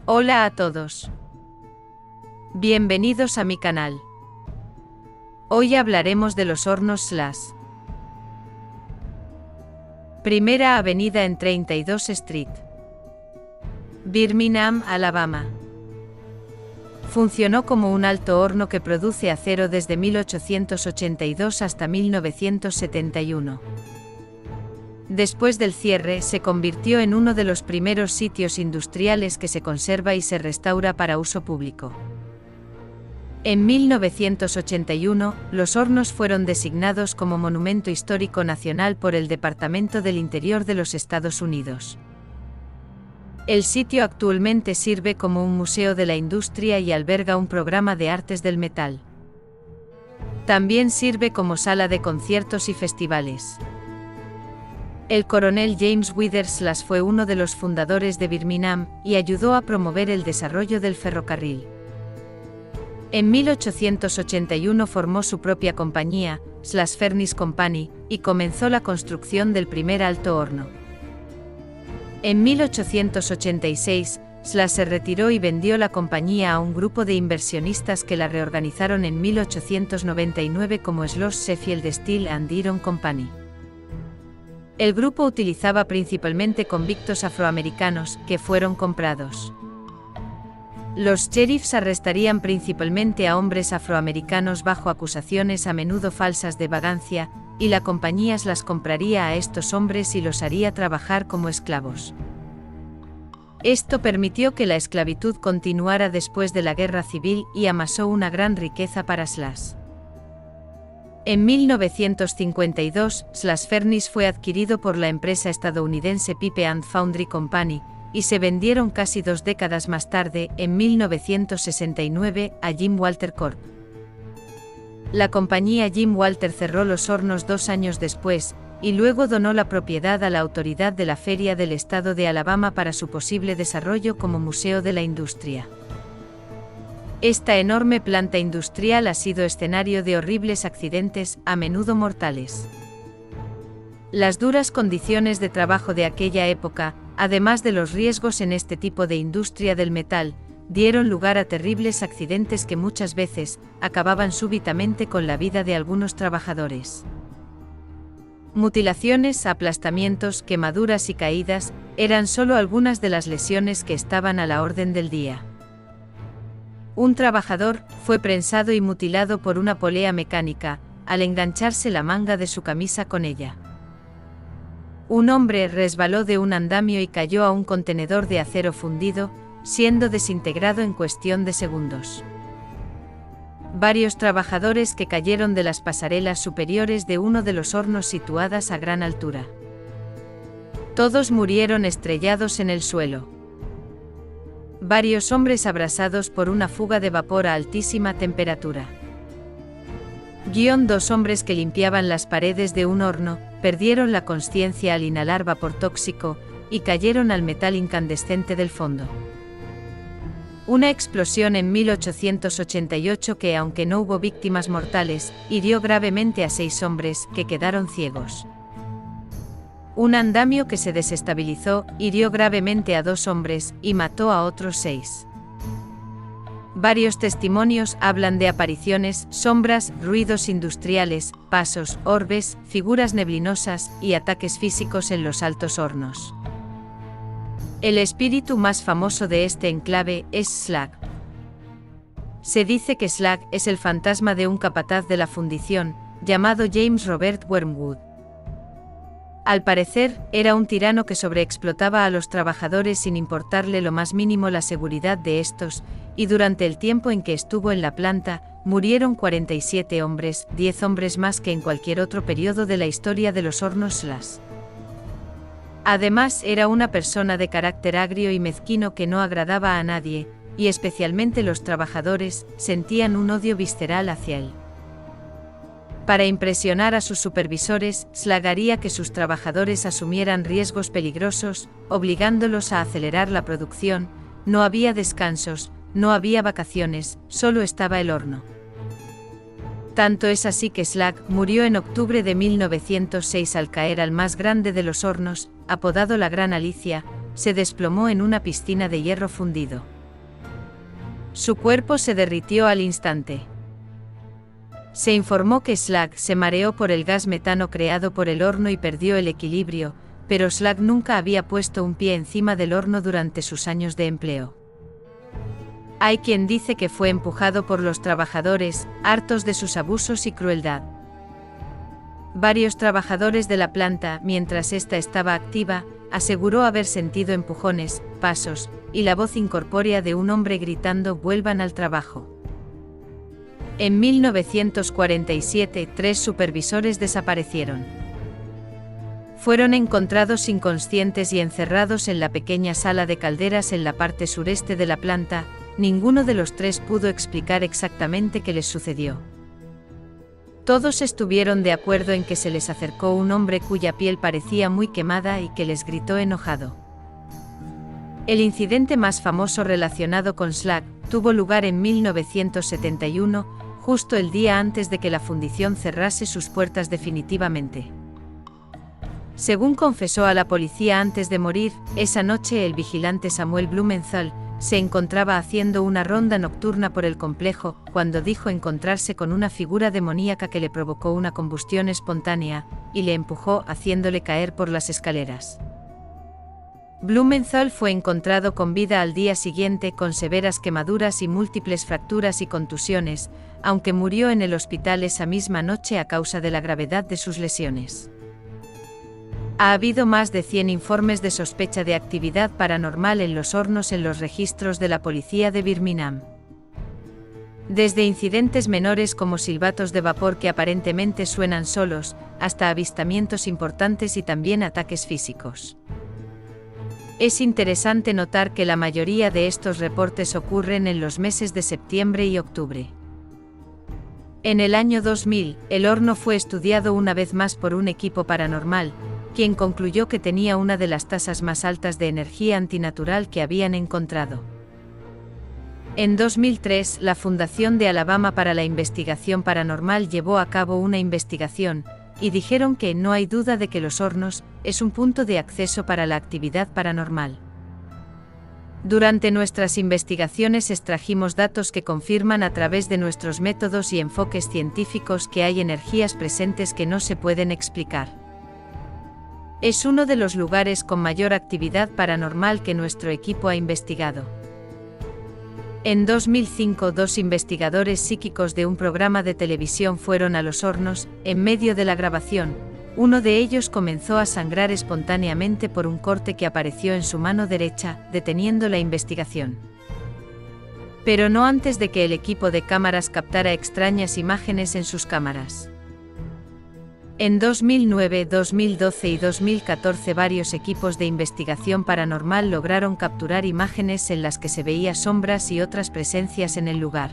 Hola a todos. Bienvenidos a mi canal. Hoy hablaremos de los hornos Slash. Primera Avenida en 32 Street, Birmingham, Alabama. Funcionó como un alto horno que produce acero desde 1882 hasta 1971. Después del cierre, se convirtió en uno de los primeros sitios industriales que se conserva y se restaura para uso público. En 1981, los hornos fueron designados como Monumento Histórico Nacional por el Departamento del Interior de los Estados Unidos. El sitio actualmente sirve como un museo de la industria y alberga un programa de artes del metal. También sirve como sala de conciertos y festivales. El coronel James Withers Slash fue uno de los fundadores de Birmingham y ayudó a promover el desarrollo del ferrocarril. En 1881 formó su propia compañía, Slash Furnace Company, y comenzó la construcción del primer alto horno. En 1886, Slash se retiró y vendió la compañía a un grupo de inversionistas que la reorganizaron en 1899 como Slash Sheffield Steel and Iron Company. El grupo utilizaba principalmente convictos afroamericanos, que fueron comprados. Los sheriffs arrestarían principalmente a hombres afroamericanos bajo acusaciones a menudo falsas de vagancia, y la compañía las compraría a estos hombres y los haría trabajar como esclavos. Esto permitió que la esclavitud continuara después de la Guerra Civil y amasó una gran riqueza para Slash. En 1952, Slash Furnace fue adquirido por la empresa estadounidense Pipe and Foundry Company, y se vendieron casi 2 décadas más tarde, en 1969, a Jim Walter Corp. La compañía Jim Walter cerró los hornos 2 años después, y luego donó la propiedad a la autoridad de la Feria del Estado de Alabama para su posible desarrollo como museo de la industria. Esta enorme planta industrial ha sido escenario de horribles accidentes, a menudo mortales. Las duras condiciones de trabajo de aquella época, además de los riesgos en este tipo de industria del metal, dieron lugar a terribles accidentes que muchas veces acababan súbitamente con la vida de algunos trabajadores. Mutilaciones, aplastamientos, quemaduras y caídas eran solo algunas de las lesiones que estaban a la orden del día. Un trabajador fue prensado y mutilado por una polea mecánica, al engancharse la manga de su camisa con ella. Un hombre resbaló de un andamio y cayó a un contenedor de acero fundido, siendo desintegrado en cuestión de segundos. Varios trabajadores que cayeron de las pasarelas superiores de uno de los hornos situadas a gran altura. Todos murieron estrellados en el suelo. Varios hombres abrasados por una fuga de vapor a altísima temperatura. 2 hombres que limpiaban las paredes de un horno, perdieron la consciencia al inhalar vapor tóxico, y cayeron al metal incandescente del fondo. Una explosión en 1888 que, aunque no hubo víctimas mortales, hirió gravemente a 6 hombres, que quedaron ciegos. Un andamio que se desestabilizó, hirió gravemente a 2 hombres, y mató a otros 6. Varios testimonios hablan de apariciones, sombras, ruidos industriales, pasos, orbes, figuras neblinosas, y ataques físicos en los altos hornos. El espíritu más famoso de este enclave es Slag. Se dice que Slag es el fantasma de un capataz de la fundición, llamado James Robert Wormwood. Al parecer, era un tirano que sobreexplotaba a los trabajadores sin importarle lo más mínimo la seguridad de estos, y durante el tiempo en que estuvo en la planta, murieron 47 hombres, 10 hombres más que en cualquier otro periodo de la historia de los hornos Slash. Además, era una persona de carácter agrio y mezquino que no agradaba a nadie, y especialmente los trabajadores sentían un odio visceral hacia él. Para impresionar a sus supervisores, Slag haría que sus trabajadores asumieran riesgos peligrosos, obligándolos a acelerar la producción. No había descansos, no había vacaciones, solo estaba el horno. Tanto es así que Slag murió en octubre de 1906 al caer al más grande de los hornos, apodado la Gran Alicia, se desplomó en una piscina de hierro fundido. Su cuerpo se derritió al instante. Se informó que Slag se mareó por el gas metano creado por el horno y perdió el equilibrio, pero Slag nunca había puesto un pie encima del horno durante sus años de empleo. Hay quien dice que fue empujado por los trabajadores, hartos de sus abusos y crueldad. Varios trabajadores de la planta, mientras ésta estaba activa, aseguró haber sentido empujones, pasos, y la voz incorpórea de un hombre gritando «vuelvan al trabajo». En 1947, 3 supervisores desaparecieron. Fueron encontrados inconscientes y encerrados en la pequeña sala de calderas en la parte sureste de la planta. Ninguno de los 3 pudo explicar exactamente qué les sucedió. Todos estuvieron de acuerdo en que se les acercó un hombre cuya piel parecía muy quemada y que les gritó enojado. El incidente más famoso relacionado con Slag tuvo lugar en 1971, justo el día antes de que la fundición cerrase sus puertas definitivamente. Según confesó a la policía antes de morir, esa noche el vigilante Samuel Blumenthal se encontraba haciendo una ronda nocturna por el complejo, cuando dijo encontrarse con una figura demoníaca que le provocó una combustión espontánea, y le empujó haciéndole caer por las escaleras. Blumenthal fue encontrado con vida al día siguiente con severas quemaduras y múltiples fracturas y contusiones, aunque murió en el hospital esa misma noche a causa de la gravedad de sus lesiones. Ha habido más de 100 informes de sospecha de actividad paranormal en los hornos en los registros de la policía de Birmingham. Desde incidentes menores como silbatos de vapor que aparentemente suenan solos, hasta avistamientos importantes y también ataques físicos. Es interesante notar que la mayoría de estos reportes ocurren en los meses de septiembre y octubre. En el año 2000, el horno fue estudiado una vez más por un equipo paranormal, quien concluyó que tenía una de las tasas más altas de energía antinatural que habían encontrado. En 2003, la Fundación de Alabama para la Investigación Paranormal llevó a cabo una investigación, y dijeron que no hay duda de que los hornos es un punto de acceso para la actividad paranormal. Durante nuestras investigaciones extrajimos datos que confirman a través de nuestros métodos y enfoques científicos que hay energías presentes que no se pueden explicar. Es uno de los lugares con mayor actividad paranormal que nuestro equipo ha investigado. En 2005, 2 investigadores psíquicos de un programa de televisión fueron a los hornos. En medio de la grabación, uno de ellos comenzó a sangrar espontáneamente por un corte que apareció en su mano derecha, deteniendo la investigación. Pero no antes de que el equipo de cámaras captara extrañas imágenes en sus cámaras. En 2009, 2012 y 2014 varios equipos de investigación paranormal lograron capturar imágenes en las que se veía sombras y otras presencias en el lugar.